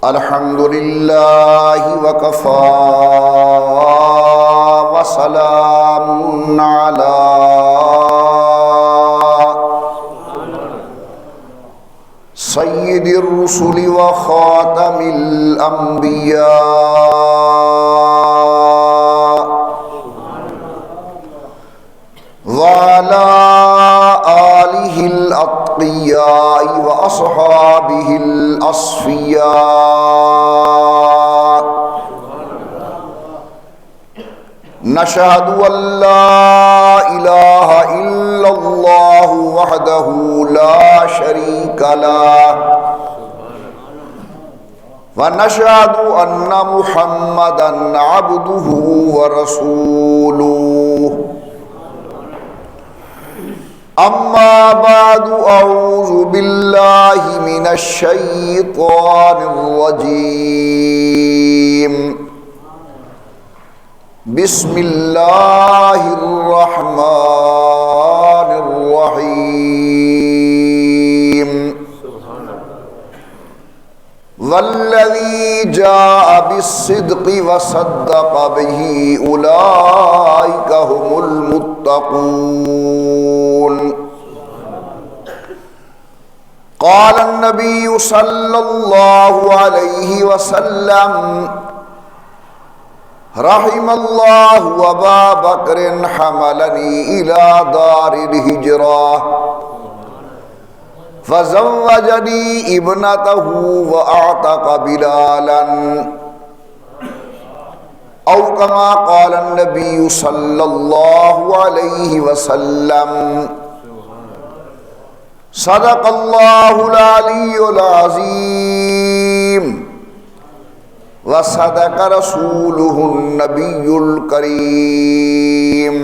الحمد لله وكفى وسلام على سيد الرسل وخاتم الأنبياء وعلى آله الأتقياء وأصحابه الأصفياء نشهد أن لا إله إلا الله وحده لا شريك له ونشهد أن محمدًا عبده ورسوله أما بعد أعوذ بالله من الشيطان الرجيم بسم الله الرحمن الرحيم والذي جاء بالصدق وصدق به أولئك هم المتقون قال النبي صلى الله عليه وسلم رحم الله أبا بكر حملني إلى دار الهجرة فزوجني ابنته وأعتق بلالا أو كما قال النبي صلى الله عليه وسلم صدق الله العلي العظيم وصدق رسوله النبي الكريم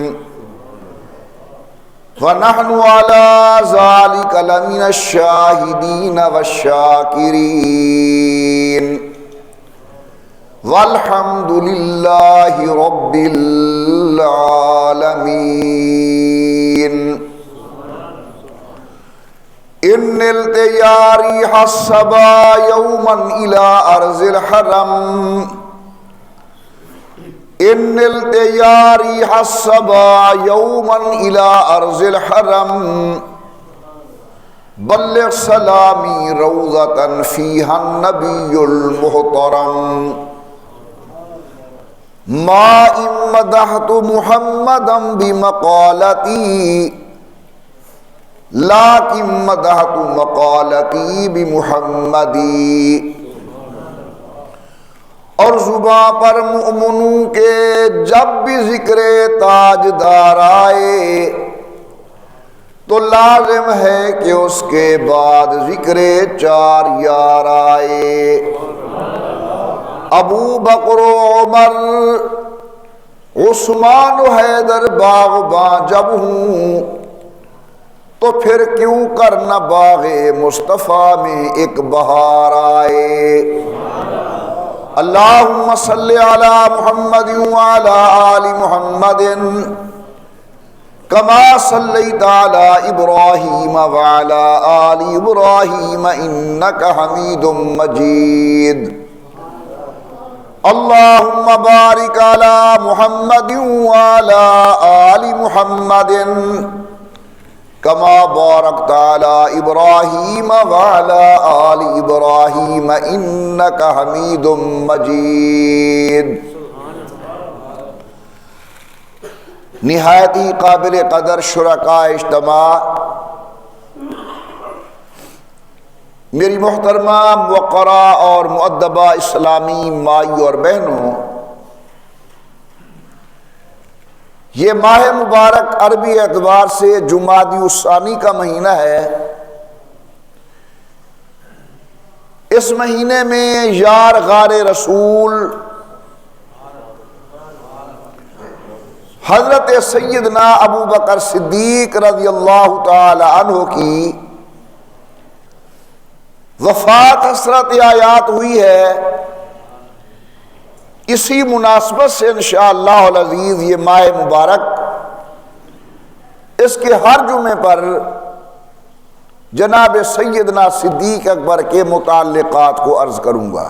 ونحن على ذلك لمن الشاهدين والشاكرين والحمد لله رب العالمين إن التيا ريح الصبا يوما إلى أرض الحرم إن التيا ريح الصبا يوما إلى أرض الحرم بلغ سلامي روضة فيها النبي المحترم ما إن مدحت محمدا بمقالتي لكن مدحت مقالتی بمحمدی اور زباں پر مؤمنوں کے جب بھی ذکر تاجدار آئے تو لازم ہے کہ اس کے بعد ذکر چار یار آئے ابو بکر و عمر عثمان و حیدر باغباں جب ہوں تو پھر کیوں کرنا باغ مصطفیٰ میں ایک بہار آئے اللہم صلی علی محمد وعلی آل محمد کما صلیت علی ابراہیم وعلی آل ابراہیم انکا حمید مجید اللہم بارک علی محمد وعلی آل محمد كما باركت على إبراهيم وعلى آل إبراهيم إنك حميد مجيد نہایت ہی قابل قدر شرکاء اجتماع میری محترمہ موقرہ اور مؤدبہ اسلامی مائی اور بہنوں، یہ ماہ مبارک عربی اعتبار سے جمادی الثانی کا مہینہ ہے۔ اس مہینے میں یار غار رسول حضرت سیدنا ابو بکر صدیق رضی اللہ تعالی عنہ کی وفات حسرت آیات ہوئی ہے۔ اسی مناسبت سے انشاءاللہ العزیز یہ ماہ مبارک اس کے ہر جمعے پر جناب سیدنا صدیق اکبر کے متعلقات کو عرض کروں گا۔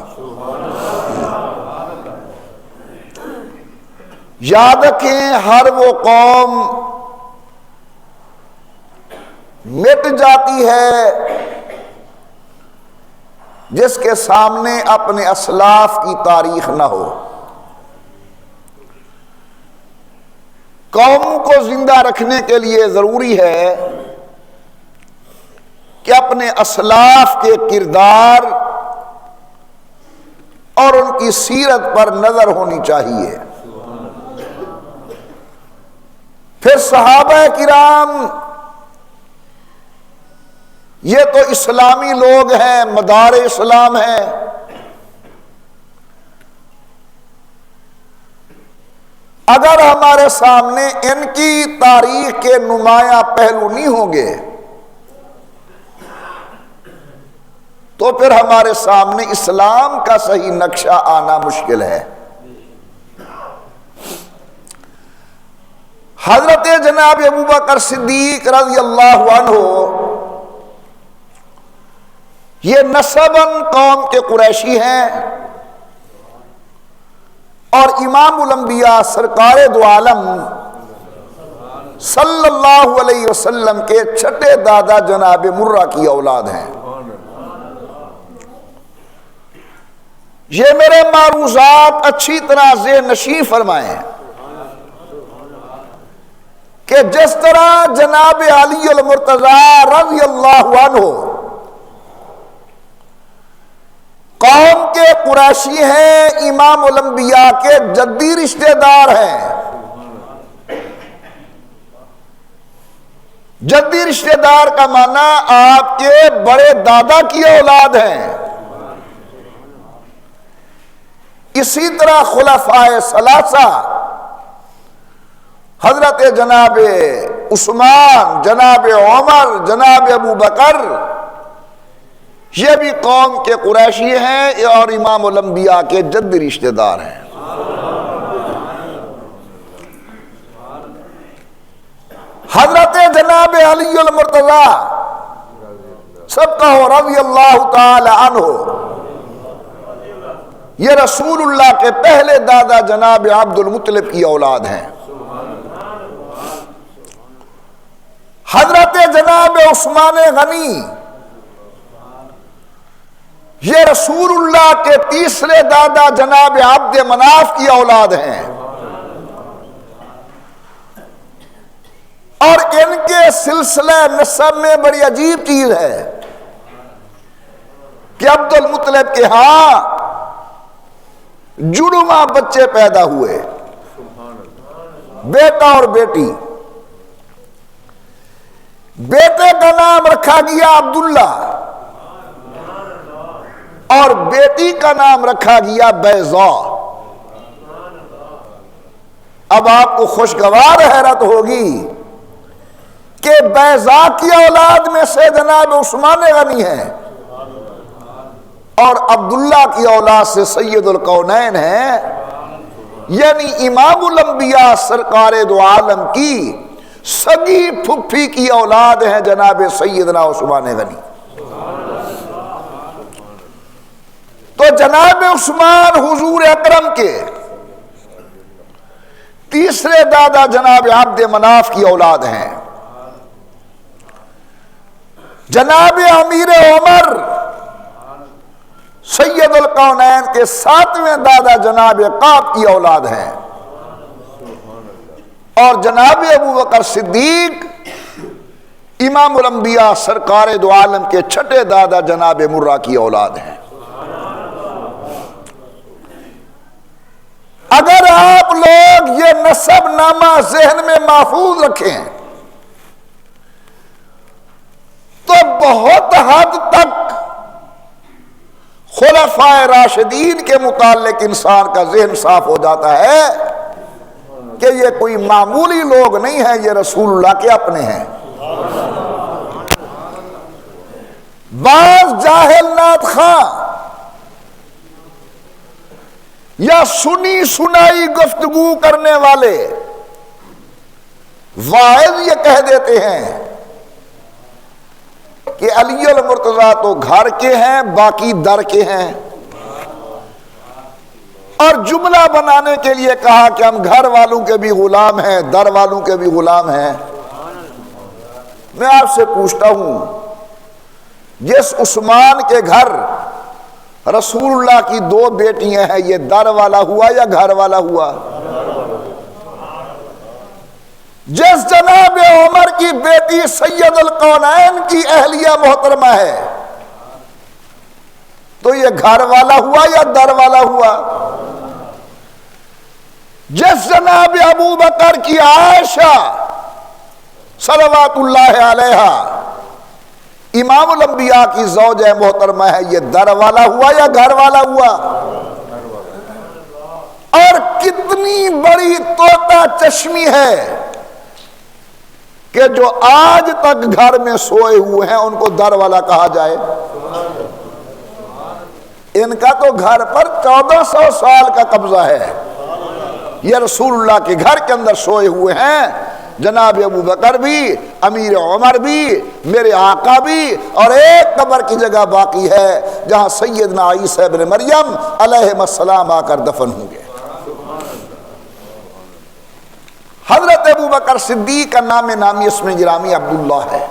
یاد رکھیں، ہر وہ قوم مٹ جاتی ہے جس کے سامنے اپنے اسلاف کی تاریخ نہ ہو۔ قوم کو زندہ رکھنے کے لیے ضروری ہے کہ اپنے اسلاف کے کردار اور ان کی سیرت پر نظر ہونی چاہیے۔ پھر صحابہ کرام، یہ تو اسلامی لوگ ہیں، مدار اسلام ہیں۔ اگر ہمارے سامنے ان کی تاریخ کے نمایاں پہلو نہیں ہوں گے تو پھر ہمارے سامنے اسلام کا صحیح نقشہ آنا مشکل ہے۔ حضرت جناب ابوبکر صدیق رضی اللہ عنہ یہ نسباً قوم کے قریشی ہیں اور امام الانبیاء سرکار دو عالم صلی اللہ علیہ وسلم کے چھٹے دادا جناب مرہ کی اولاد ہیں۔ یہ میرے معروضات اچھی طرح ذہن نشین فرمائیں کہ جس طرح جناب علی المرتضیٰ رضی اللہ عنہ قوم کے قریشی ہیں، امام الانبیاء کے جدی رشتہ دار ہیں۔ جدی رشتہ دار کا معنی آپ کے بڑے دادا کی اولاد ہیں۔ اسی طرح خلفائے ثلاثہ حضرت جناب عثمان، جناب عمر، جناب ابو بکر، یہ بھی قوم کے قریشی ہیں اور امام الانبیاء کے جدی رشتہ دار ہیں۔ حضرت جناب علی المرتضیٰ سب کہو رضی اللہ تعالی عنہ، یہ رسول اللہ کے پہلے دادا جناب عبد المطلب کی اولاد ہیں۔ حضرت جناب عثمان غنی یہ رسول اللہ کے تیسرے دادا جناب عبد مناف کی اولاد ہیں، اور ان کے سلسلہ نسب میں بڑی عجیب چیز ہے کہ عبد المطلب کے ہاں جڑواں بچے پیدا ہوئے، بیٹا اور بیٹی۔ بیٹے کا نام رکھا گیا عبداللہ اور بیٹی کا نام رکھا گیا بیضاء۔ اب آپ کو خوشگوار حیرت ہوگی کہ بیضاء کی اولاد میں سے جناب عثمان غنی ہیں اور عبداللہ کی اولاد سے سید الکونین ہیں، یعنی امام الانبیاء سرکار دو عالم کی سگی پھپھی کی اولاد ہیں جناب سیدنا عثمان غنی۔ تو جناب عثمان حضور اکرم کے تیسرے دادا جناب عبد مناف کی اولاد ہیں۔ جناب امیر عمر سید الکونین کے ساتویں دادا جناب قاب کی اولاد ہیں، اور جناب ابوبکر صدیق امام الانبیاء سرکار دو عالم کے چھٹے دادا جناب مرہ کی اولاد ہیں۔ اگر آپ لوگ یہ نسب نامہ ذہن میں محفوظ رکھیں تو بہت حد تک خلفائے راشدین کے متعلق انسان کا ذہن صاف ہو جاتا ہے کہ یہ کوئی معمولی لوگ نہیں ہیں، یہ رسول اللہ کے اپنے ہیں۔ بعض جاہل نعت خواں یا سنی سنائی گفتگو کرنے والے واعظ یہ کہہ دیتے ہیں کہ علی المرتضیٰ تو گھر کے ہیں، باقی در کے ہیں، اور جملہ بنانے کے لیے کہا کہ ہم گھر والوں کے بھی غلام ہیں، در والوں کے بھی غلام ہیں۔ میں آپ سے پوچھتا ہوں، جس عثمان کے گھر رسول اللہ کی 2 بیٹیاں ہیں، یہ در والا ہوا یا گھر والا ہوا؟ جس جناب عمر کی بیٹی سید القونین کی اہلیہ محترمہ ہے، تو یہ گھر والا ہوا یا در والا ہوا؟ جس جناب ابو بکر کی عائشہ صلوات اللہ علیہا امام الانبیاء کی زوجہ محترمہ ہے، یہ در والا ہوا یا گھر والا ہوا؟ اور کتنی بڑی طوطا چشمی ہے کہ جو آج تک گھر میں سوئے ہوئے ہیں ان کو در والا کہا جائے۔ ان کا تو گھر پر 1400 سال کا قبضہ ہے، یہ رسول اللہ کے گھر کے اندر سوئے ہوئے ہیں، جناب ابو بکر بھی، امیر عمر بھی، میرے آقا بھی، اور ایک قبر کی جگہ باقی ہے جہاں سیدنا عیسیٰ ابن مریم علیہ السلام آ کر دفن ہوں گے۔ حضرت ابو بکر صدیق کا نامی اسم گرامی عبداللہ ہے۔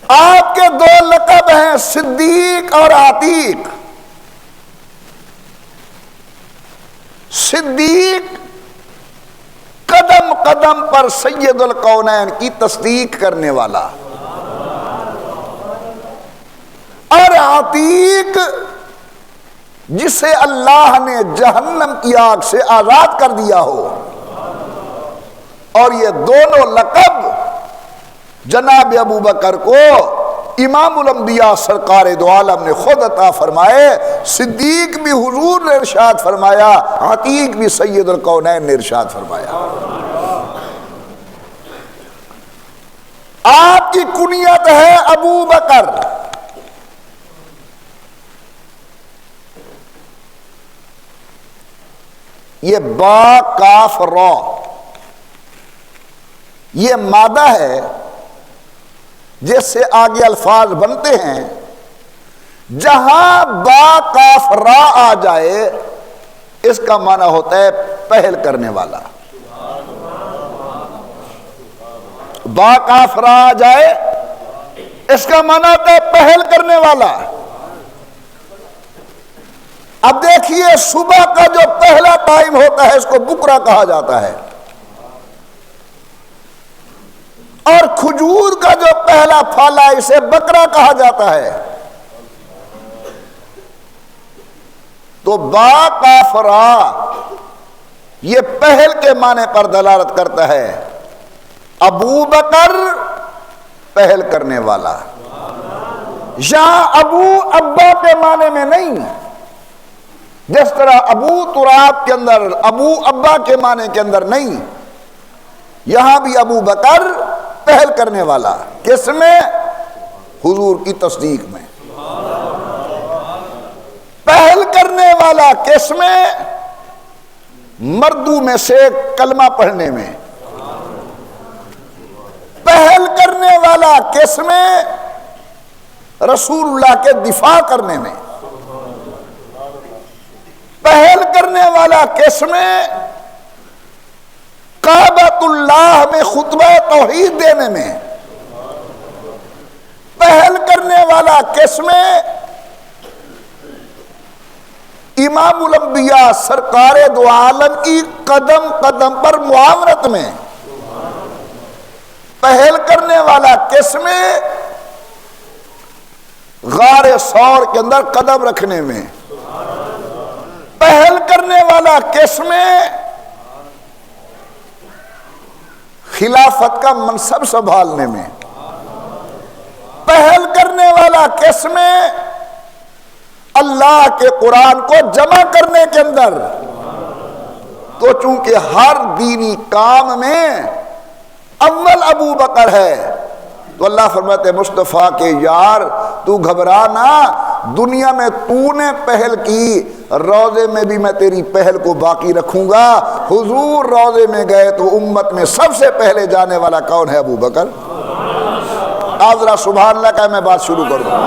آپ کے 2 لقب ہیں، صدیق اور عتیق۔ صدیق قدم قدم پر سید القونین کی تصدیق کرنے والا، اور عتیق جسے اللہ نے جہنم کی آگ سے آزاد کر دیا ہو۔ اور یہ دونوں لقب جناب ابو بکر کو امام الانبیاء سرکار دو عالم نے خود عطا فرمائے۔ صدیق بھی حضور نے ارشاد فرمایا، عتیق بھی سید القونین نے ارشاد فرمایا۔ آپ کی کنیت ہے ابو بکر، یہ با کاف را، یہ مادہ ہے جس سے آگے الفاظ بنتے ہیں۔ جہاں با کاف را آ جائے اس کا معنی ہوتا ہے پہل کرنے والا۔ با کاف را آ جائے اس کا معنی ہوتا ہے پہل کرنے والا۔ اب دیکھیے، صبح کا جو پہلا ٹائم ہوتا ہے اس کو بکرا کہا جاتا ہے، اور کھجور کا جو پہلا پھل ہے اسے بکرا کہا جاتا ہے۔ تو با کاف را یہ پہل کے معنی پر دلالت کرتا ہے۔ ابو بکر پہل کرنے والا، یہاں ابو ابا کے معنی میں نہیں، جس طرح ابو تراب کے اندر ابو ابا کے معنی کے اندر نہیں، یہاں بھی ابو بکر پہل کرنے والا۔ کس میں؟ حضور کی تصدیق میں۔ پہل کرنے والا کس میں؟ مردوں میں سے کلمہ پڑھنے میں۔ پہل کرنے والا کس میں؟ رسول اللہ کے دفاع کرنے میں۔ پہل کرنے والا کس میں؟ کعبۃ اللہ میں خطبہ توحید دینے میں۔ پہل کرنے والا کس میں؟ امام الانبیاء سرکار دو عالم کی قدم قدم پر معاونت میں۔ پہل کرنے والا کس میں؟ غار ثور کے اندر قدم رکھنے میں۔ پہل کرنے والا کس میں؟ خلافت کا منصب سنبھالنے میں۔ پہل کرنے والا کس میں؟ اللہ کے قرآن کو جمع کرنے کے اندر۔ تو چونکہ ہر دینی کام میں اول ابو بکر ہے، تو اللہ فرماتے مصطفیٰ کے یار تو گھبرا نہ، دنیا میں تو نے پہل کی، روضے میں بھی میں تیری پہل کو باقی رکھوں گا۔ حضور روضے میں گئے تو امت میں سب سے پہلے جانے والا کون ہے؟ ابو بکر۔ آپ ذرا سبحان اللہ کا میں بات شروع کر دوں.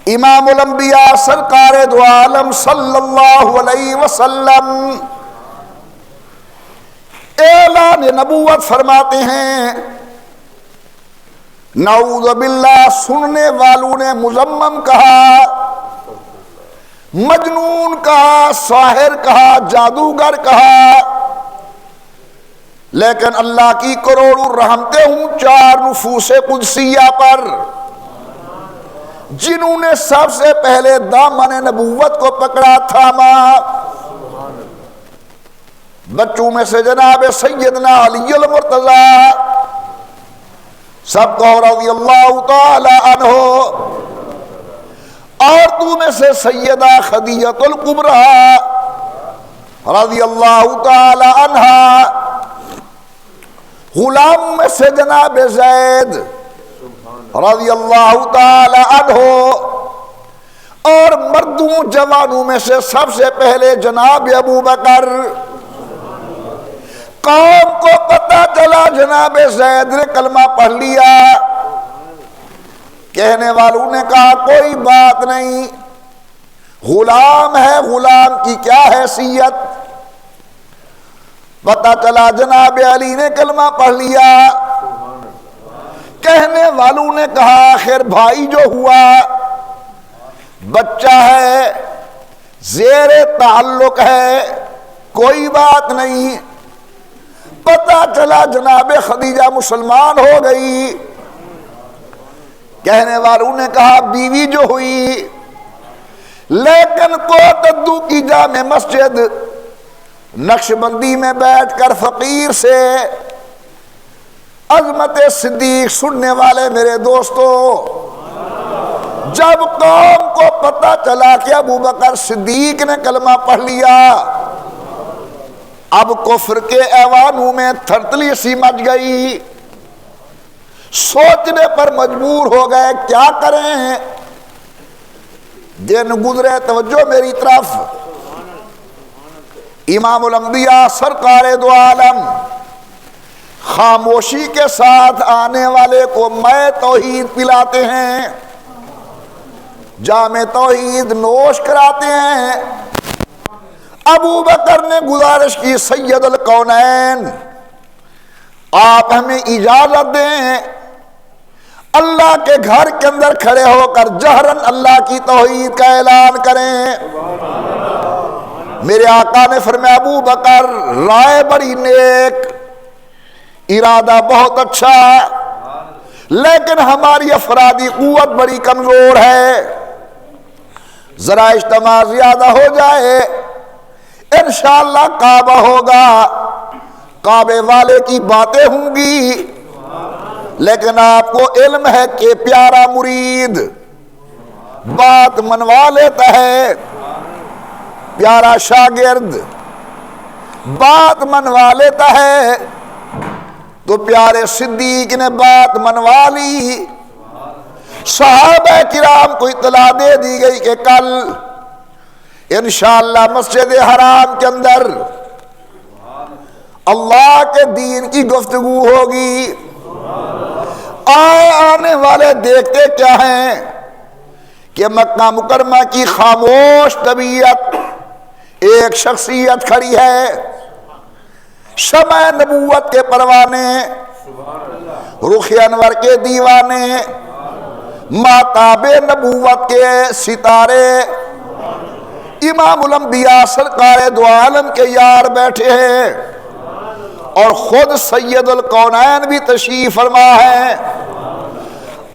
امام الانبیاء سرکار دو عالم صلی اللہ علیہ وسلم اعلان نبوت فرماتے ہیں. نعوذ باللہ سننے والوں نے مذمم کہا، مجنون کہا، ساحر کہا، جادوگر کہا، لیکن اللہ کی کروڑوں رحمتیں ہوں چار نفوس قدسیہ پر جنہوں نے سب سے پہلے دامن نبوت کو پکڑا تھاما. بچوں میں سے جناب سیدنا علی المرتضی سب کو رضی اللہ تعالی عنہ، عورتوں میں سے سیدہ خدیجہ الکبریٰ رضی اللہ تعالی عنہا، غلام میں سے جناب زید رضی اللہ تعالی عنہ، اور مردوں جوانوں میں سے سب سے پہلے جناب ابو بکر. قوم کو پتہ چلا جناب زید نے کلمہ پڑھ لیا. کہنے والوں نے کہا کوئی بات نہیں، غلام ہے، غلام کی کیا حیثیت. پتہ چلا جناب علی نے کلمہ پڑھ لیا. کہنے والوں نے کہا آخر بھائی جو ہوا بچہ ہے، زیر تعلق ہے، کوئی بات نہیں. پتہ چلا جناب خدیجہ مسلمان ہو گئی. کہنے والوں نے کہا بیوی جو ہوئی، لیکن کوتدو کی جامع مسجد نقش بندی میں بیٹھ کر فقیر سے عظمت صدیق سننے والے میرے دوستو، جب قوم کو پتہ چلا کہ ابو بکر صدیق نے کلمہ پڑھ لیا، اب کفر کے ایوانوں میں تھرتلی سی مچ گئی. سوچنے پر مجبور ہو گئے کیا کریں. دن گزرے، توجہ میری طرف. امام الانبیاء سرکار دو عالم خاموشی کے ساتھ آنے والے کو میں توحید پلاتے ہیں، جام توحید نوش کراتے ہیں. ابو بکر نے گزارش کی سید الکونین آپ ہمیں اجازت دیں اللہ کے گھر کے اندر کھڑے ہو کر جہرن اللہ کی توحید کا اعلان کریں. میرے آقا نے فرمایا ابو بکر رائے بڑی نیک، ارادہ بہت اچھا، لیکن ہماری افرادی قوت بڑی کمزور ہے. ذرا اجتماع زیادہ ہو جائے انشاءاللہ کعبہ ہوگا، کعبے والے کی باتیں ہوں گی، لیکن آپ کو علم ہے کہ پیارا مرید بات منوا لیتا ہے، پیارا شاگرد بات منوا لیتا ہے. تو پیارے صدیق نے بات منوا لی. صحابہ کرام کو اطلاع دے دی گئی کہ کل انشاءاللہ مسجد حرام کے اندر اللہ کے دین کی گفتگو ہوگی. آنے والے دیکھتے کیا ہیں کہ مکہ مکرمہ کی خاموش طبیعت ایک شخصیت کھڑی ہے، شمع نبوت کے پروانے، رخ انور کے دیوانے، ماتاب نبوت کے ستارے، امام الانبیاء سرکار دو عالم کے یار بیٹھے ہیں، اور خود سید الکونین بھی تشریف فرما ہے.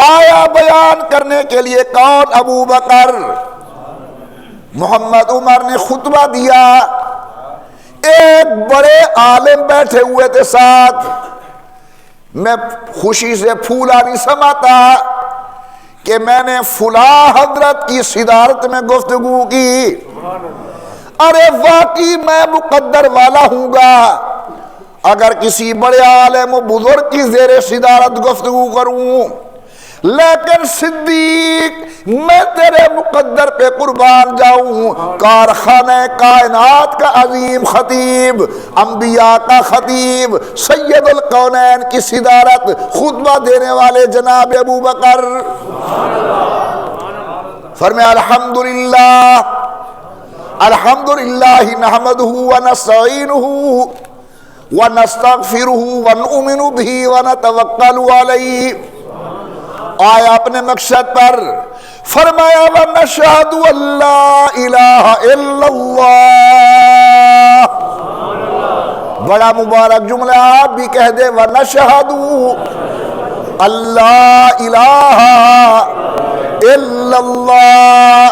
آیا بیان کرنے کے لیے کون؟ ابو بکر. محمد عمر نے خطبہ دیا، ایک بڑے عالم بیٹھے ہوئے تھے ساتھ. میں خوشی سے پھولا نہیں سماتا کہ میں نے فلاں حضرت کی صدارت میں گفتگو کی. ارے واقعی میں مقدر والا ہوں گا اگر کسی بڑے عالم و بزرگ کی زیر صدارت گفتگو کروں، لیکن صدیق میں تیرے مقدر پہ قربان جاؤں. کارخانہ کائنات کا عظیم خطیب، انبیاء کا خطیب، سید القونین کی صدارت، خطبہ دینے والے جناب ابو بکر فرمایا الحمدللہ الحمدللہ نحمدہ ونستعینہ ونستغفرہ ونؤمن بہ ونتوکل علیہ. آیا اپنے مقصد پر. فرمایا ونشہد ان لا الہ الا اللہ. بڑا مبارک جملہ آپ بھی کہہ دے ونشہد ان لا الہ الا اللہ.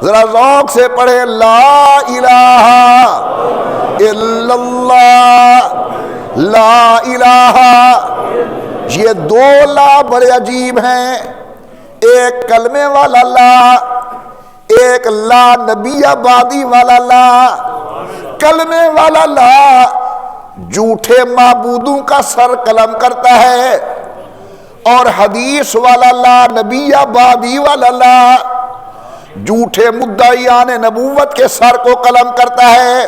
ذرا ذوق سے پڑھے لا الہ الا اللہ. لا الہ، یہ دو لا بڑے عجیب ہیں. ایک کلمے والا لا، ایک لا نبی آبادی والا لا. کلمے والا لا جھوٹے معبودوں کا سر قلم کرتا ہے، اور حدیث والا لا، نبی آبادی والا لا جھوٹے مدعیان نبوت کے سر کو قلم کرتا ہے.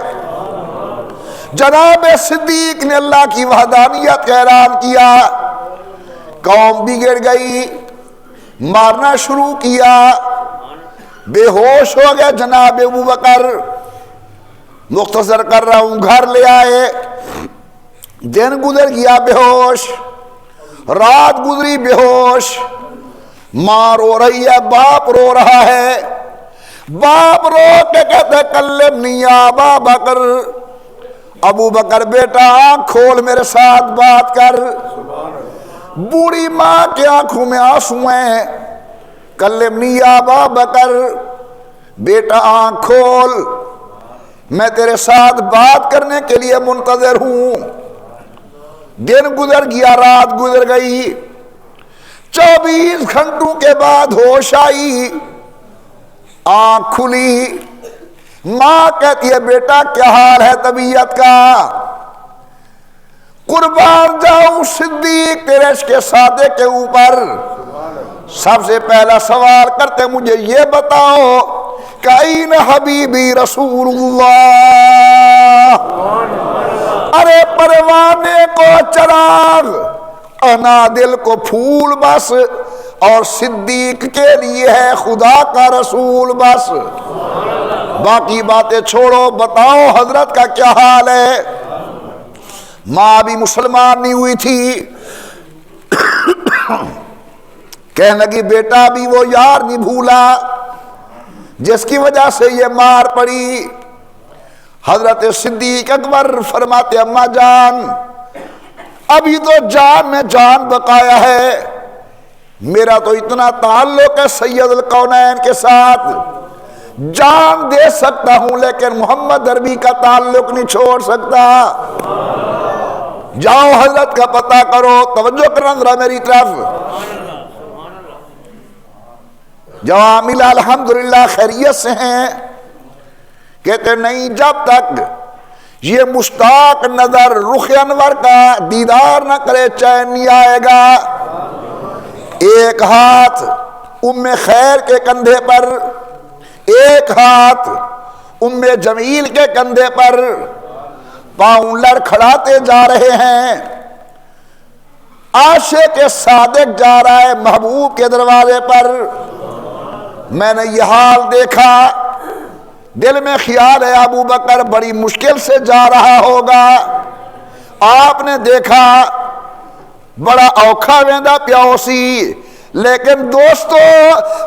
جناب صدیق نے اللہ کی وحدانیت کا اعلان کیا. قوم بگڑ گئی، مارنا شروع کیا، بے ہوش ہو گیا جناب ابو بکر. مختصر کر رہا ہوں، گھر لے آئے، دن گزر گیا بے ہوش، رات گزری بے ہوش. ماں رو رہی ہے، باپ رو رہا ہے. باپ رو کے کہتے کلمنی یا ابا بکر، ابو بکر بیٹا آنکھ کھول میرے ساتھ بات کر. بوڑھی ماں کے آنکھوں میں آنسو ہیں. کلمنی یا ابا بکر، بیٹا آنکھ کھول، میں تیرے ساتھ بات کرنے کے لیے منتظر ہوں. دن گزر گیا، رات گزر گئی. 24 گھنٹوں کے بعد ہوش آئی، آنکھ کھلی. ماں کہتی ہے بیٹا کیا حال ہے طبیعت کا؟ قربان جاؤں صدیق تیرے عشق صادق کے اوپر. سب سے پہلا سوال کرتے مجھے یہ بتاؤ کائن حبیبی رسول اللہ. ارے پروانے کو چراغ، انا دل کو پھول بس، اور صدیق کے لیے ہے خدا کا رسول بس. باقی باتیں چھوڑو، بتاؤ حضرت کا کیا حال ہے. ماں بھی مسلمان نہیں ہوئی تھی. کہنے لگی بیٹا بھی وہ یار نہیں بھولا جس کی وجہ سے یہ مار پڑی. حضرت صدیق اکبر فرماتے اماں جان ابھی تو جان میں جان بقایا ہے. میرا تو اتنا تعلق ہے سید القونین کے ساتھ، جان دے سکتا ہوں لیکن محمد عربی کا تعلق نہیں چھوڑ سکتا. جاؤ حضرت کا پتہ کرو. توجہ کرنا ذرا میری طرف. جواب ملا الحمدللہ خیریت سے ہیں. کہتے نہیں جب تک یہ مشتاق نظر رخ انور کا دیدار نہ کرے چین نہیں آئے گا. ایک ہاتھ ام خیر کے کندھے پر، ایک ہاتھ ام جمیل کے کندھے پر، پاؤں لڑکھڑاتے جا رہے ہیں. عاشق صادق جا رہا ہے محبوب کے دروازے پر. میں نے یہ حال دیکھا، دل میں خیال ہے ابو بکر بڑی مشکل سے جا رہا ہوگا. آپ نے دیکھا بڑا اوکھا ویندا پیاسی. لیکن دوستو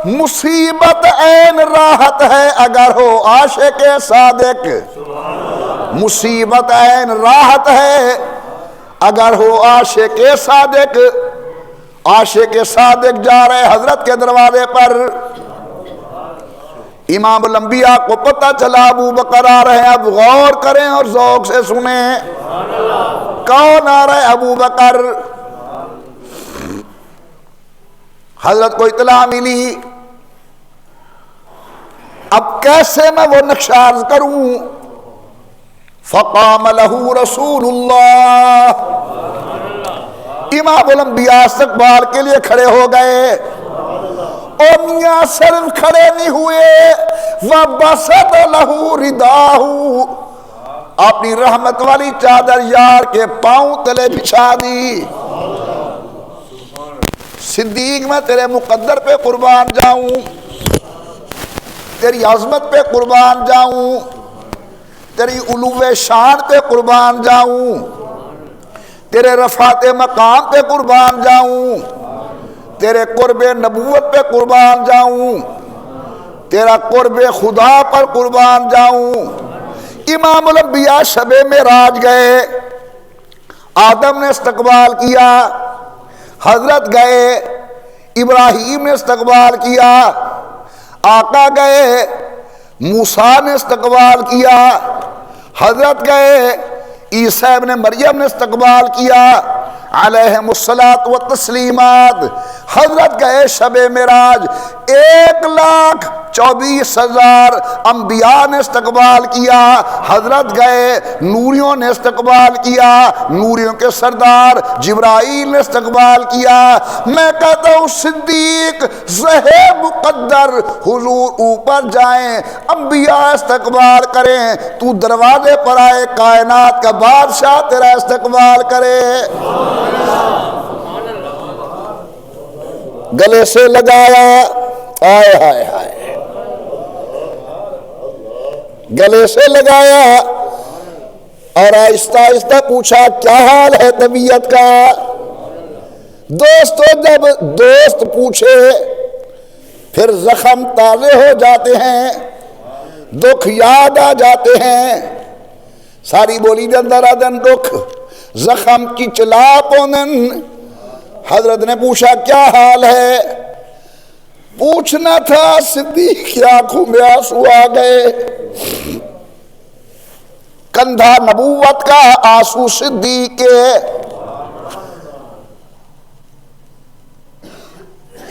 مصیبت عین راحت ہے اگر ہو عاشق صادق. مصیبت عین راحت ہے اگر ہو عاشق صادق. عاشق صادق جا رہے حضرت کے دروازے پر. امام الانبیاء کو پتہ چلا ابو بکر آ رہے ہیں. اب غور کریں اور ذوق سے سنیں. کون آ رہے ابو بکر؟ حضرت کو اطلاع ملی. اب کیسے میں وہ نقشہ عرض کروں؟ فقام لہو رسول اللہ. امام الانبیاء استقبال کے لیے کھڑے ہو گئے. او میاں صرف کھڑے نہیں ہوئے، وَبَسَطَ لَهُ رِدَاهُ، اپنی رحمت والی چادر یار کے پاؤں تلے بچھا دی۔ صدیق میں تیرے مقدر پہ قربان جاؤں، تیری عظمت پہ قربان جاؤں، تیری علو شان پہ قربان جاؤں، تیرے رفعت مقام پہ قربان جاؤں، تیرے قرب نبوت پہ قربان جاؤں، تیرا قرب خدا پر قربان جاؤں۔ امام الانبیاء شب معراج گئے، آدم نے استقبال کیا، حضرت گئے، ابراہیم نے استقبال کیا، آقا گئے، موسیٰ نے استقبال کیا، حضرت گئے، عیسیٰ ابن مریم نے استقبال کیا، علیہم الصلاۃ والتسلیمات۔ حضرت گئے شب معراج، 1,24,000 انبیاء نے استقبال کیا، حضرت گئے، نوریوں نے استقبال کیا، نوریوں کے سردار جبرائیل نے استقبال کیا۔ میں کہتا ہوں صدیق زہے مقدر، حضور اوپر جائیں، انبیاء استقبال کریں، تو دروازے پر آئے، کائنات کا بادشاہ تیرا استقبال کرے۔ گلے سے لگایا، آئے ہائے ہائے، گلے سے لگایا اور آہستہ آہستہ پوچھا کیا حال ہے طبیعت کا۔ دوستو جب دوست پوچھے پھر زخم تازے ہو جاتے ہیں، دکھ یاد آ جاتے ہیں، ساری بولی دن درا دن دکھ زخم کی چلا پونن۔ حضرت نے پوچھا کیا حال ہے، پوچھنا تھا صدیق کی آنکھوں میں آنسو آ گئے، کندھا نبوت کا آنسو صدیق کے،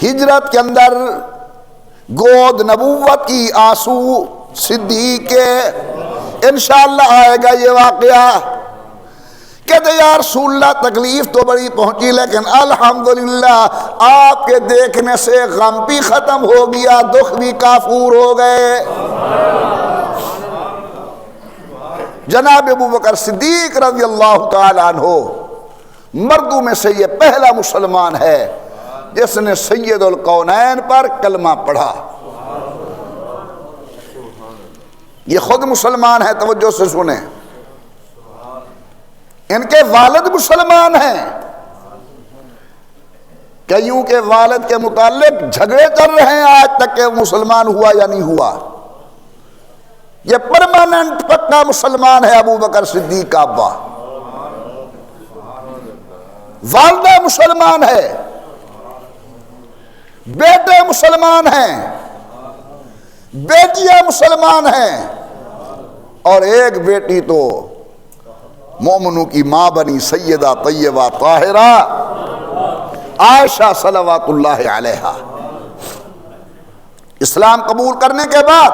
ہجرت کے اندر گود نبوت کی آنسو صدیق کے۔ انشاءاللہ آئے گا یہ واقعہ۔ کہتے یا رسول اللہ تکلیف تو بڑی پہنچی لیکن الحمدللہ آپ کے دیکھنے سے غم بھی ختم ہو گیا، دکھ بھی کافور ہو گئے۔ جناب ابوبکر صدیق رضی اللہ تعالیٰ عنہ مردوں میں سے یہ پہلا مسلمان ہے جس نے سید القونین پر کلمہ پڑھا۔ یہ خود مسلمان ہے، توجہ سے سنیں، ان کے والد مسلمان ہیں، کئیوں کے والد کے متعلق جھگڑے چل رہے ہیں آج تک کہ مسلمان ہوا یا نہیں ہوا۔ یہ پرماننٹ پکا مسلمان ہے ابوبکر صدیق کا ابا، والدہ مسلمان ہے، بیٹے مسلمان ہیں، بیٹیاں مسلمان ہیں، اور ایک بیٹی تو مومنوں کی ماں بنی سیدہ طیبہ طاہرہ عائشہ صلوات اللہ علیہا۔ اسلام قبول کرنے کے بعد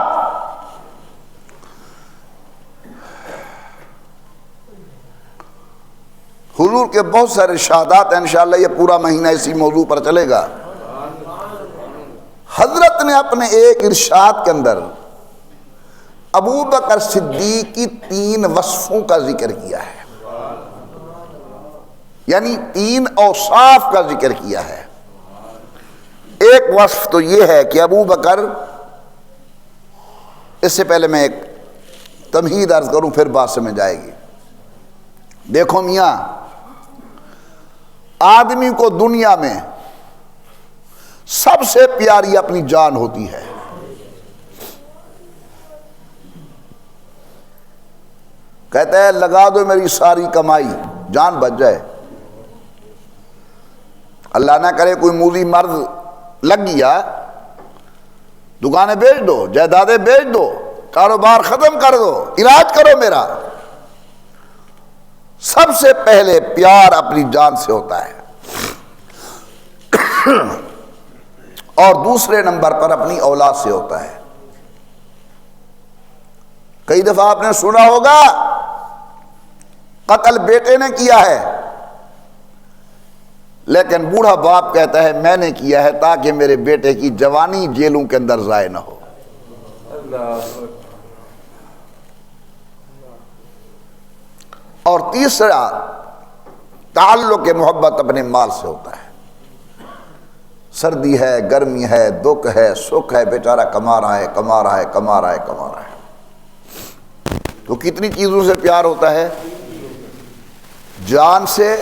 حضور کے بہت سارے ارشادات ہیں، انشاءاللہ یہ پورا مہینہ اسی موضوع پر چلے گا۔ حضرت نے اپنے ایک ارشاد کے اندر ابوبکر صدیق کی 3 وصفوں کا ذکر کیا ہے، یعنی 3 اوصاف کا ذکر کیا ہے۔ ایک وصف تو یہ ہے کہ ابوبکر، اس سے پہلے میں ایک تمہید عرض کروں پھر بات سمجھ جائے گی۔ دیکھو میاں، آدمی کو دنیا میں سب سے پیاری اپنی جان ہوتی ہے۔ کہتا ہے لگا دو میری ساری کمائی جان بچ جائے، اللہ نہ کرے کوئی موذی مرض لگ گیا، دکانیں بیچ دو، جائیدادیں بیچ دو، کاروبار ختم کر دو، علاج کرو میرا۔ سب سے پہلے پیار اپنی جان سے ہوتا ہے، اور دوسرے نمبر پر اپنی اولاد سے ہوتا ہے۔ کئی دفعہ آپ نے سنا ہوگا قتل بیٹے نے کیا ہے، لیکن بوڑھا باپ کہتا ہے میں نے کیا ہے تاکہ میرے بیٹے کی جوانی جیلوں کے اندر ضائع نہ ہو۔ اور تیسرا تعلق محبت اپنے مال سے ہوتا ہے۔ سردی ہے، گرمی ہے، دکھ ہے، سکھ ہے، بیچارہ کما رہا ہے کما رہا ہے کما رہا ہے کما رہا ہے، تو کتنی چیزوں سے پیار ہوتا ہے؟ جان سے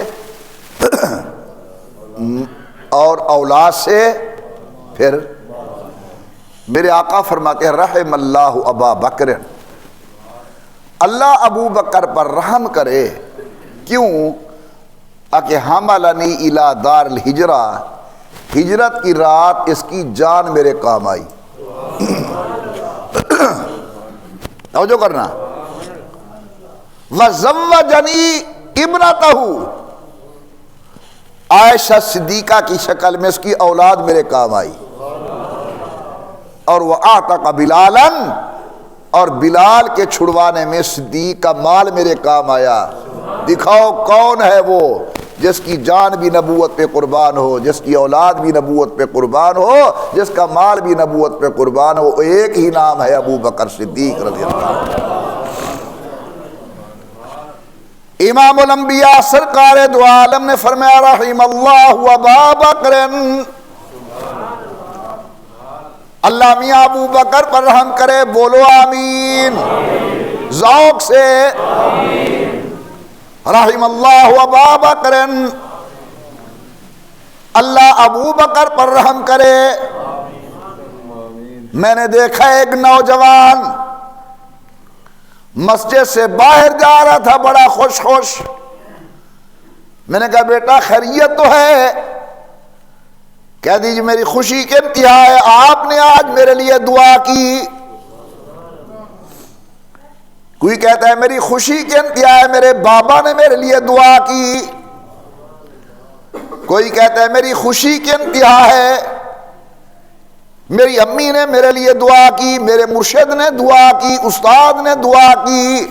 اور اولاد سے، پھر میرے آقا فرماتے ہیں رحم اللہ ابا بکر، اللہ ابو بکر پر رحم کرے، کیوں؟ کہ حملنی الی دار الہجرہ، ہجرت کی رات اس کی جان میرے کام آئی۔ توجہ کرنا، وزوجنی ابنتہ، عائشہ صدیقہ کی شکل میں اس کی اولاد میرے کام آئی، اور وَأَعْتَقَ بِلَالًا، اور بلال کے چھڑوانے میں صدیق کا مال میرے کام آیا۔ دکھاؤ کون ہے وہ جس کی جان بھی نبوت پہ قربان ہو، جس کی اولاد بھی نبوت پہ قربان ہو، جس کا مال بھی نبوت پہ قربان ہو، ایک ہی نام ہے ابو بکر صدیق رضی اللہ عنہ۔ امام الانبیاء سرکار دو عالم نے فرمایا رحم اللہ ابا بکر، اللہ میاں ابو بکر پر رحم کرے، بولو آمین ذوق سے، رحم اللہ ابا بکر، اللہ ابو بکر پر رحم کرے۔ میں نے دیکھا ایک نوجوان مسجد سے باہر جا رہا تھا بڑا خوش خوش، میں نے کہا بیٹا خیریت تو ہے؟ کہہ دیجیے میری خوشی کے انتہا ہے، آپ نے آج میرے لیے دعا کی۔ کوئی کہتا ہے میری خوشی کے انتہا ہے، میرے بابا نے میرے لیے دعا کی۔ کوئی کہتا ہے میری خوشی کے انتہا ہے، میری امی نے میرے لیے دعا کی، میرے مرشد نے دعا کی، استاد نے دعا کی۔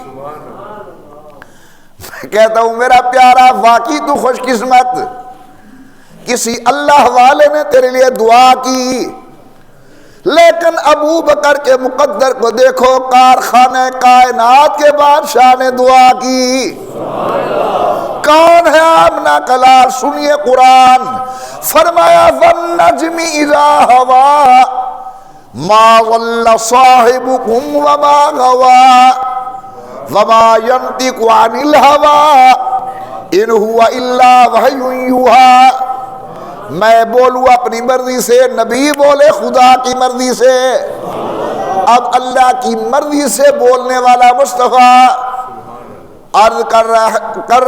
میں کہتا ہوں میرا پیارا واقعی تو خوش قسمت، کسی اللہ والے نے تیرے لیے دعا کی، لیکن ابو بکر کے مقدر کو دیکھو، کارخانے کائنات کے بادشاہ نے دعا کی۔ کون ہے آمنہ کلال؟ سنیے قرآن، فرمایا وَالنَّجْمِ إِذَا هَوَىٰ مَا ضَلَّ صَاحِبُكُمْ وَمَا غَوَىٰ وَمَا يَنطِقُ عَنِ الْهَوَىٰ إِنْ هُوَ إِلَّا وَحْيٌ يُوحَىٰ۔ میں بولوں اپنی مرضی سے، نبی بولے خدا کی مرضی سے۔ اب اللہ کی مرضی سے بولنے والا مصطفیٰ عرض کر رہا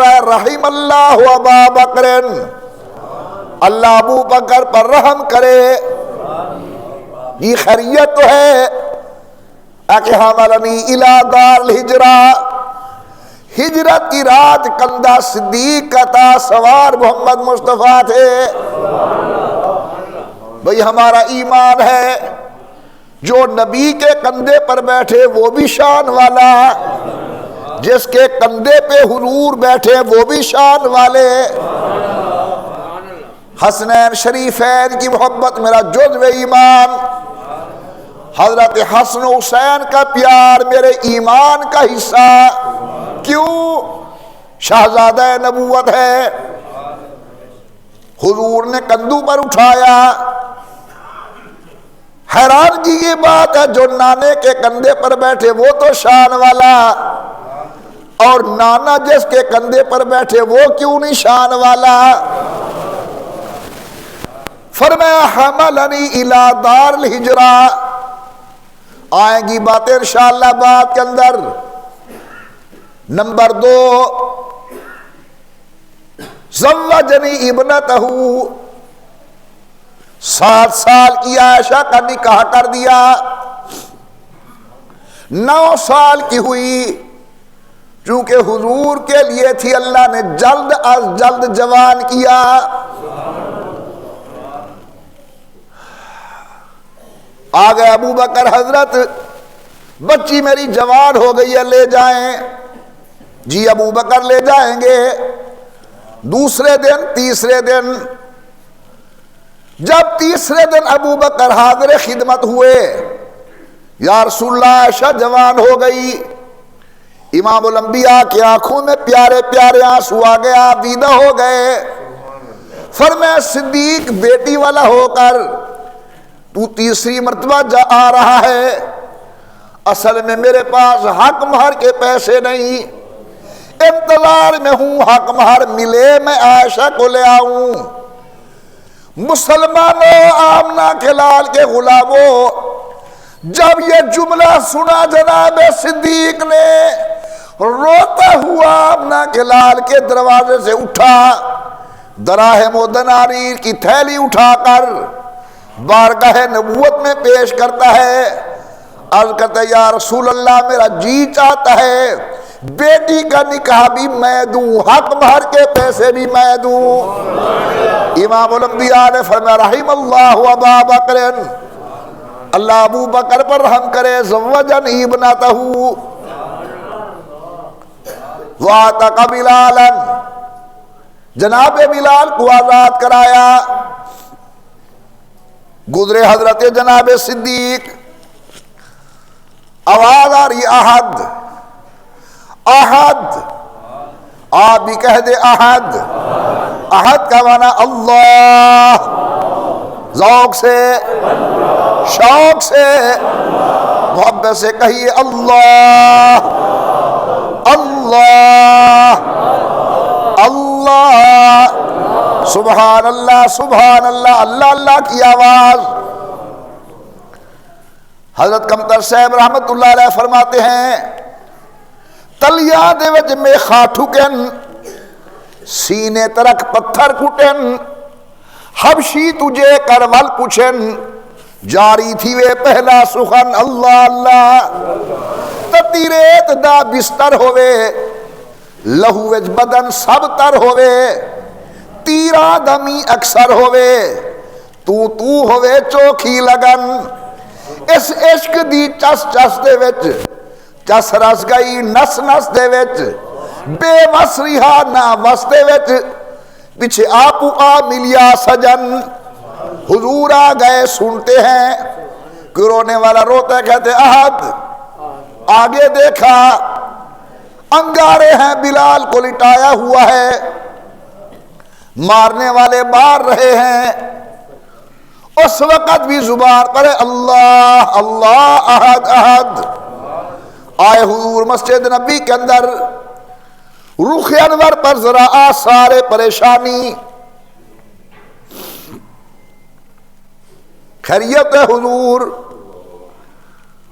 ہے رحم اللہ ابا بکر، اللہ ابو بکر پر رحم کرے۔ یہ خیریت تو ہے کہ حملنی الی دار الہجرہ، ہجرت کی رات کندھا صدیق کا تھا، سوار محمد مصطفیٰ تھے۔ بھئی ہمارا ایمان ہے جو نبی کے کندھے پر بیٹھے وہ بھی شان والا، جس کے کندھے پہ حضور بیٹھے وہ بھی شان والے۔ حسنین شریفین کی محبت میرا جزو ایمان، حضرت حسن حسین کا پیار میرے ایمان کا حصہ۔ کیوں؟ شہزادہ نبوت ہے، حضور نے کندھوں پر اٹھایا۔ حیران کی یہ بات ہے جو نانے کے کندھے پر بیٹھے وہ تو شان والا، اور نانا جس کے کندھے پر بیٹھے وہ کیوں نہیں شان والا؟ فرمایا حملنی الی دار الہجرہ۔ آئیں گی باتیں انشاءاللہ بات کے اندر۔ نمبر 2، زوجنی ابنتہ، 7 سال کی عائشہ کا نکاح کر دیا، 9 سال کی ہوئی، چونکہ حضور کے لیے تھی، اللہ نے جلد از جلد جوان کیا۔ آگے ابو بکر حضرت بچی میری جوان ہو گئی ہے، لے جائیں۔ جی ابو بکر لے جائیں گے۔ دوسرے دن تیسرے دن، جب تیسرے دن ابو بکر حاضر خدمت ہوئے، یا رسول اللہ عائشہ جوان ہو گئی، امام الانبیاء کی آنکھوں میں پیارے پیارے آنسو آ گیا، دیدہ ہو گئے۔ فرمایا صدیق بیٹی والا ہو کر تو تیسری مرتبہ آ رہا ہے، اصل میں میرے پاس حق مہر کے پیسے نہیں، انتظار میں ہوں حق مہر ملے میں عائشہ کو لے آؤں۔ مسلمانوں، آمنہ کے لال کے غلاموں، جب یہ جملہ سنا جناب صدیق نے روتا ہوا آمنہ کے لال کے دروازے سے اٹھا، دراہم و دنانیر کی تھیلی اٹھا کر بارگاہ نبوت میں پیش کرتا ہے، عرض کرتا ہے یا رسول اللہ میرا جی چاہتا ہے بیٹی کا نکاح بھی میں دوں، حق مہر کے پیسے بھی میں دوں۔ امام الانبیاء نے فرمایا رحم اللہ ابا بکر، اللہ ابو بکر پر رحم کرے، زوجنی ابنتہ وَاعْتَقَ بِلَالًا، جناب بلال کو آزاد کرایا۔ گزرے حضرت جناب صدیق، آواز آ رہی احد، احد، آپ بھی کہہ دے احد، احد کا معنی اللہ، ذوق سے شوق سے محبت سے کہیے اللہ اللہ اللہ، سبحان اللہ سبحان اللہ، اللہ اللہ کی آواز۔ حضرت کمتر صاحب رحمت اللہ علیہ فرماتے ہیں تلیا دے وچ میں خاٹھکن سینے ترک پتھر کٹن، حبشی تجھے کرول پوچھن، جاری تھی وے پہلا سخن اللہ اللہ، تیریت دا بستر ہوئے، لہو وچ بدن سب تر ہوئے، تیرا دمی اکثر ہوئے، تو ہوئے چوکھی لگن، اس عشق دی چس چس دے وچ چس رس گئی نس نس دے وچ، بے وس رہا نہ وس دے وچ، پیچھے آپو آ ملیا سجن، حضور آ گئے سنتے ہیں، کوئی رونے والا روتا ہے کہتے احد، آگے دیکھا انگارے ہیں بلال کو لٹایا ہوا ہے، مارنے والے مار رہے ہیں، اس وقت بھی زبان پر اللہ اللہ احد احد، آئے حضور مسجد نبی کے اندر، رخ انور پر ذرا آثار پریشانی، خیریت ہے حضور؟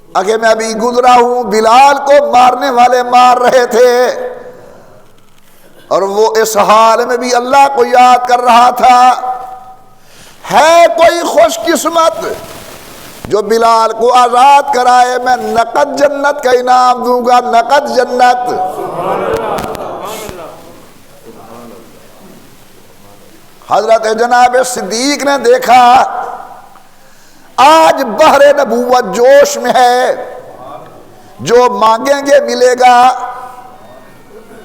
اگے میں ابھی گزرا ہوں، بلال کو مارنے والے مار رہے تھے، اور وہ اس حال میں بھی اللہ کو یاد کر رہا تھا۔ ہے کوئی خوش قسمت جو بلال کو آزاد کرائے، میں نقد جنت کا انعام دوں گا، نقد جنت۔ حضرت جناب صدیق نے دیکھا آج بحر نبوت جوش میں ہے، جو مانگیں گے ملے گا،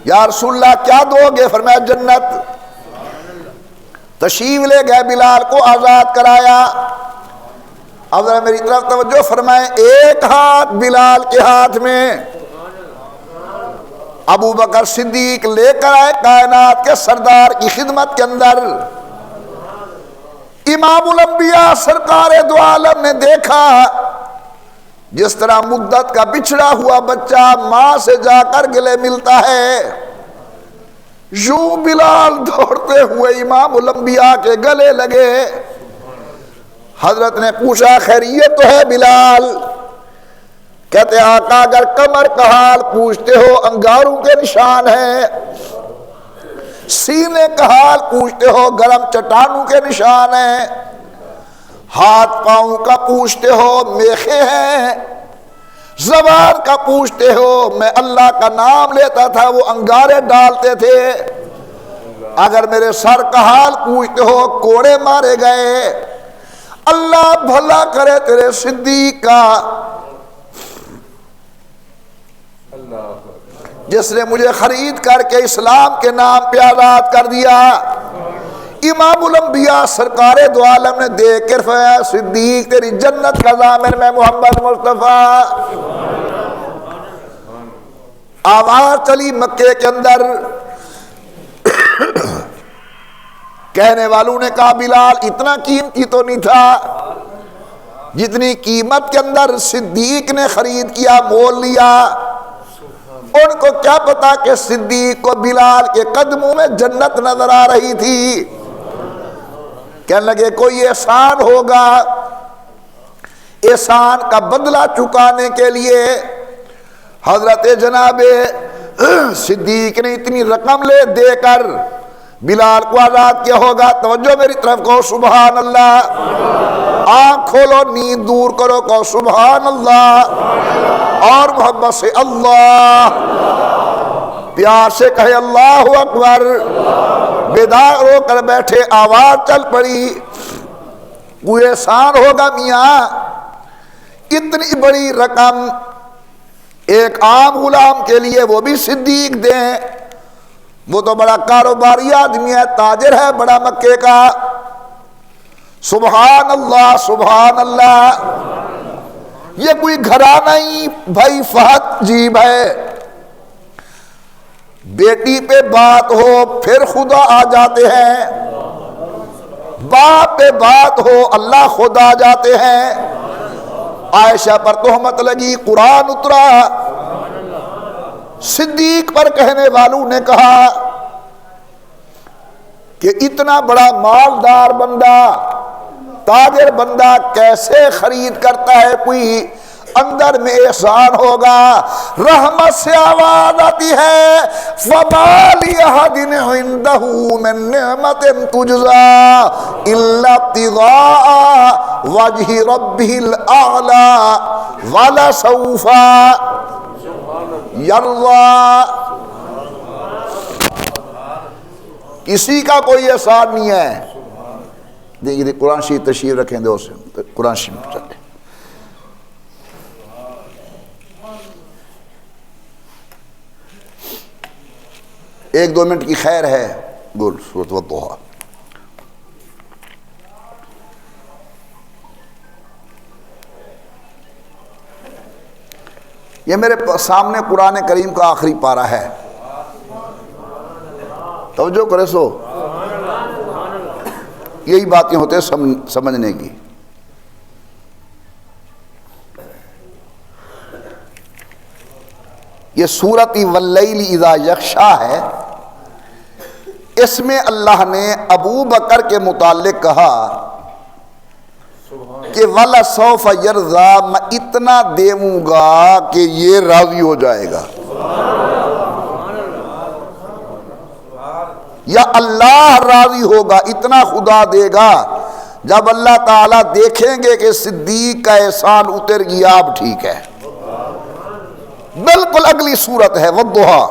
یا رسول اللہ کیا دو گے؟ فرمایا جنت۔ تشریف لے گئے، بلال کو آزاد کرایا۔ اب ذرا میری طرف توجہ فرمائیں، ایک ہاتھ بلال کے ہاتھ میں ابو بکر صدیق لے کر آئے کائنات کے سردار کی خدمت کے اندر۔ امام الانبیاء سرکار دو عالم نے دیکھا جس طرح مدت کا بچھڑا ہوا بچہ ماں سے جا کر گلے ملتا ہے، یوں بلال دوڑتے ہوئے امام الانبیاء کے گلے لگے۔ حضرت نے پوچھا خیریت تو ہے بلال؟ کہتے آقا اگر کمر کا حال پوچھتے ہو انگاروں کے نشان ہیں، سینے کا حال پوچھتے ہو گرم چٹانوں کے نشان ہیں، ہاتھ پاؤں کا پوچھتے ہو میخے ہیں، زبان کا پوچھتے ہو میں اللہ کا نام لیتا تھا وہ انگارے ڈالتے تھے، اگر میرے سر کا حال پوچھتے ہو کوڑے مارے گئے۔ اللہ بھلا کرے تیرے صدیق کا، جس نے مجھے خرید کر کے اسلام کے نام پہ آزاد کر دیا۔ امام الانبیاء سرکار دو عالم نے دیکھ کر فرمایا صدیق تیری جنت کا ضامن میں محمد مصطفیٰ۔ آواز چلی مکے کے اندر، کہنے والوں نے کہا بلال اتنا قیمتی تو نہیں تھا جتنی قیمت کے اندر صدیق نے خرید کیا، مول لیا۔ ان کو کیا پتا کہ صدیق کو بلال کے قدموں میں جنت نظر آ رہی تھی۔ کہنے لگے کوئی احسان ہوگا، احسان کا بدلہ چکانے کے لیے حضرت جناب صدیق نے اتنی رقم دے کر بلال کو آزاد کیا ہوگا۔ توجہ میری طرف کہو سبحان اللہ، آنکھ کھولو نیند دور کرو کہو سبحان اللہ، اور محبت سے اللہ، پیار سے کہے اللہ اکبر۔ بیدار ہو کر بیٹھے، آواز چل پڑی کوئی احسان ہوگا میاں، اتنی بڑی رقم ایک عام غلام کے لیے وہ بھی صدیق دیں، وہ تو بڑا کاروباری آدمی ہے، تاجر ہے بڑا مکے کا۔ سبحان اللہ سبحان اللہ، یہ کوئی گھرانہ ہی بھائی فہد جیب ہے، بیٹی پہ بات ہو پھر خدا آ جاتے ہیں، باپ پہ بات ہو اللہ خود آ جاتے ہیں۔ عائشہ پر تہمت لگی، قرآن اترا، صدیق پر کہنے والوں نے کہا کہ اتنا بڑا مالدار بندہ، تاجر بندہ کیسے خرید کرتا ہے، کوئی اندر میں احسان ہوگا۔ رحمت سے آواز آتی ہے فَمَا لِأَحَدٍ عِندَهُ مِن نِعْمَةٍ تُجْزَىٰ إِلَّا ابْتِغَاءَ وَجْهِ رَبِّهِ الْأَعْلَىٰ وَلَسَوْفَ يَرْضَىٰ۔ کسی کا کوئی احسان نہیں ہے۔ دیکھیے قرآن شریف تشریف رکھیں دو سے، قرآن شریف چلیں۔ ایک دو منٹ کی خیر ہے، بول سورۃ والضحیٰ۔ یہ میرے سامنے قرآن کریم کا آخری پارہ ہے، توجہ کرے سو، یہی باتیں ہوتے ہیں سمجھنے کی۔ یہ سورۃ واللیل اذا یغشیٰ ہے، اس میں اللہ نے ابو بکر کے متعلق کہا کہ وَلَسَوْفَ يَرْضَىٰ، میں اتنا دوں گا کہ یہ راضی ہو جائے گا، یا اللہ راضی ہوگا، اتنا خدا دے گا۔ جب اللہ تعالیٰ دیکھیں گے کہ صدیق کا احسان اتر گیا، اب ٹھیک ہے۔ بالکل اگلی صورت ہے والضحیٰ،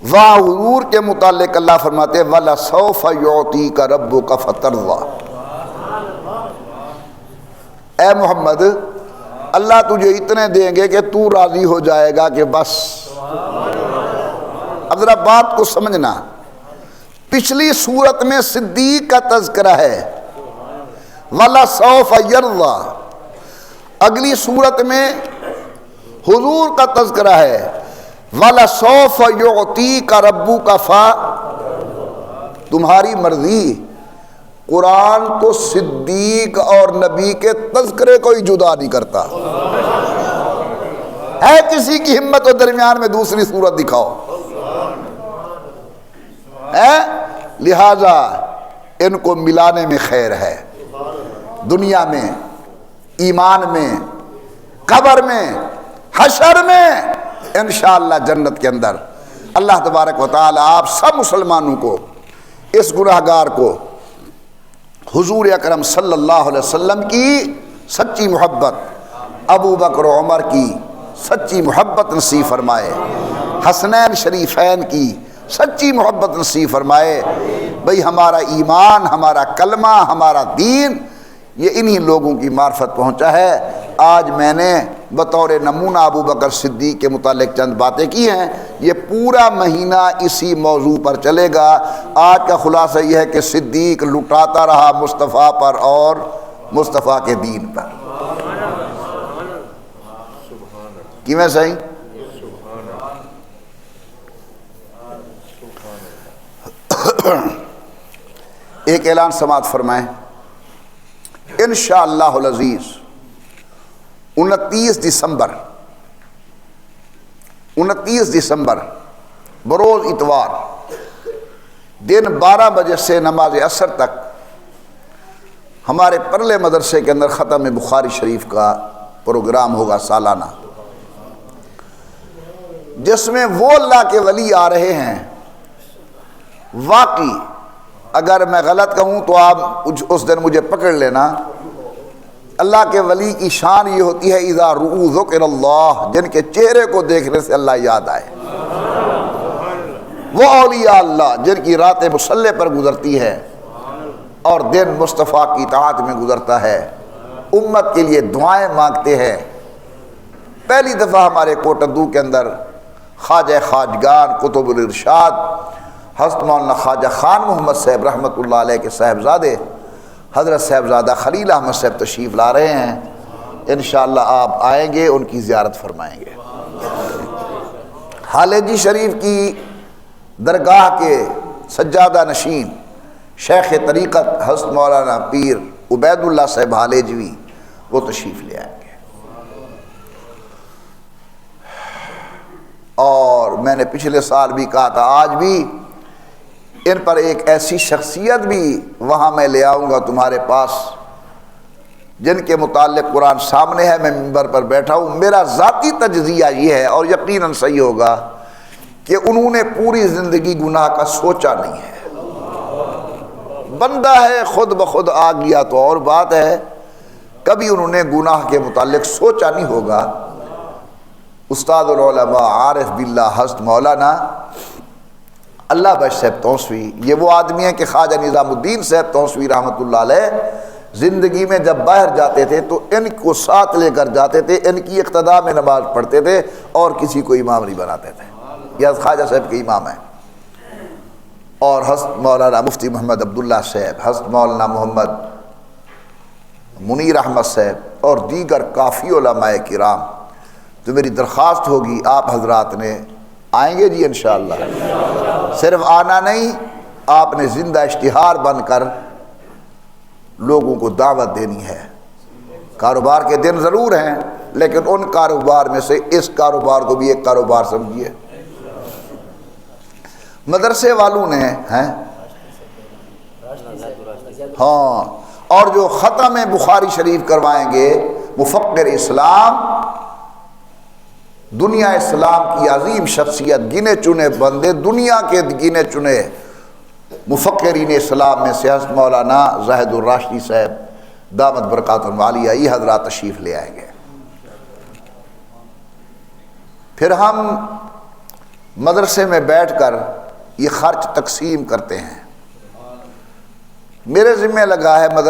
وہاں حضور کے متعلق اللہ فرماتے ہیں وَلَسَوْفَ يُعْطِيكَ رَبُّكَ فَتَرْضَىٰ، اے محمد اللہ تجھے اتنے دیں گے کہ تو راضی ہو جائے گا کہ بس۔ اب ذرا بات کو سمجھنا، پچھلی صورت میں صدیق کا تذکرہ ہے وَلَسَوْفَ يَرْضَىٰ، اگلی صورت میں حضور کا تذکرہ ہے وَلَسَوْفَ يُعْطِيكَ رَبُّكَ، تمہاری مرضی۔ قرآن تو صدیق اور نبی کے تذکرے کو ہی جدا نہیں کرتا۔ ہے کسی کی ہمت و درمیان میں دوسری صورت دکھاؤ، ہے؟ لہذا ان کو ملانے میں خیر ہے، دنیا میں، ایمان میں، قبر میں، حشر میں، انشاءاللہ جنت کے اندر۔ اللہ تبارک و تعالی آپ سب مسلمانوں کو، اس گناہگار کو حضور اکرم صلی اللہ علیہ وسلم کی سچی محبت، ابو بکر و عمر کی سچی محبت نصیب فرمائے، حسنین شریفین کی سچی محبت نصیب فرمائے۔ بھئی ہمارا ایمان، ہمارا کلمہ، ہمارا دین، یہ انہی لوگوں کی معرفت پہنچا ہے۔ آج میں نے بطور نمونہ ابو بکر صدیق کے متعلق چند باتیں کی ہیں. یہ پورا مہینہ اسی موضوع پر چلے گا. آج کا خلاصہ یہ ہے کہ صدیق لٹاتا رہا مصطفیٰ پر اور مصطفیٰ کے دین پر. کیویں صحیح؟ ایک اعلان سماعت فرمائیں. انشاءاللہ العزیز 29 دسمبر بروز اتوار دن 12 بجے سے نماز عصر تک ہمارے پرلے مدرسے کے اندر ختم بخاری شریف کا پروگرام ہوگا سالانہ، جس میں وہ اللہ کے ولی آ رہے ہیں. واقعی اگر میں غلط کہوں تو آپ اس دن مجھے پکڑ لینا. اللہ کے ولی کی شان یہ ہوتی ہے اذا رؤوا ذکر اللہ، جن کے چہرے کو دیکھنے سے اللہ یاد آئے. وہ اولیاء اللہ جن کی راتیں مصلی پر گزرتی ہے اور دن مصطفیٰ کی اطاعت میں گزرتا ہے، امت کے لیے دعائیں مانگتے ہیں. پہلی دفعہ ہمارے کوٹندو کے اندر خواجہ خواجگان قطب الارشاد حضرت مولانا خواجہ خان محمد صاحب رحمۃ اللہ علیہ کے صاحبزادے حضرت صاحبزادہ خلیل احمد صاحب تشریف لا رہے ہیں. انشاءاللہ آپ آئیں گے، ان کی زیارت فرمائیں گے. حالجی شریف کی درگاہ کے سجادہ نشین شیخ طریقت حضرت مولانا پیر عبید اللہ صاحب حالجوی وہ تشریف لے آئیں گے. اور میں نے پچھلے سال بھی کہا تھا، آج بھی ان پر ایک ایسی شخصیت بھی وہاں میں لے آؤں گا تمہارے پاس جن کے متعلق قرآن سامنے ہے، میں منبر پر بیٹھا ہوں. میرا ذاتی تجزیہ یہ ہے اور یقیناً صحیح ہوگا کہ انہوں نے پوری زندگی گناہ کا سوچا نہیں ہے. بندہ ہے خود بخود آ گیا تو اور بات ہے، کبھی انہوں نے گناہ کے متعلق سوچا نہیں ہوگا. استاد العلماء عارف باللہ حضرت مولانا اللہ بخش صاحب توسوی، یہ وہ آدمی ہیں کہ خواجہ نظام الدین صاحب توسوی رحمۃ اللہ علیہ زندگی میں جب باہر جاتے تھے تو ان کو ساتھ لے کر جاتے تھے، ان کی اقتداء میں نماز پڑھتے تھے اور کسی کو امام نہیں بناتے تھے. یہ خواجہ صاحب کے امام ہیں. اور حضرت مولانا مفتی محمد عبداللہ صاحب، حضرت مولانا محمد منیر احمد صاحب اور دیگر کافی علماء کرام. تو میری درخواست ہوگی آپ حضرات نے آئیں گے جی انشاءاللہ. صرف آنا نہیں، آپ نے زندہ اشتہار بن کر لوگوں کو دعوت دینی ہے. کاروبار کے دن ضرور ہیں لیکن ان کاروبار میں سے اس کاروبار کو بھی ایک کاروبار سمجھیے. مدرسے والوں نے ہیں ہاں، اور جو ختم بخاری شریف کروائیں گے مفکر اسلام، دنیا اسلام کی عظیم شخصیت، گنے چنے بندے، دنیا کے گنے چنے مفکرین اسلام میں سے حضرت مولانا زاہد الراشدی صاحب دامت برکاتہم عالیہ یہ حضرات تشریف لے آئیں گے. پھر ہم مدرسے میں بیٹھ کر یہ خرچ تقسیم کرتے ہیں. میرے ذمہ لگا ہے مدرسے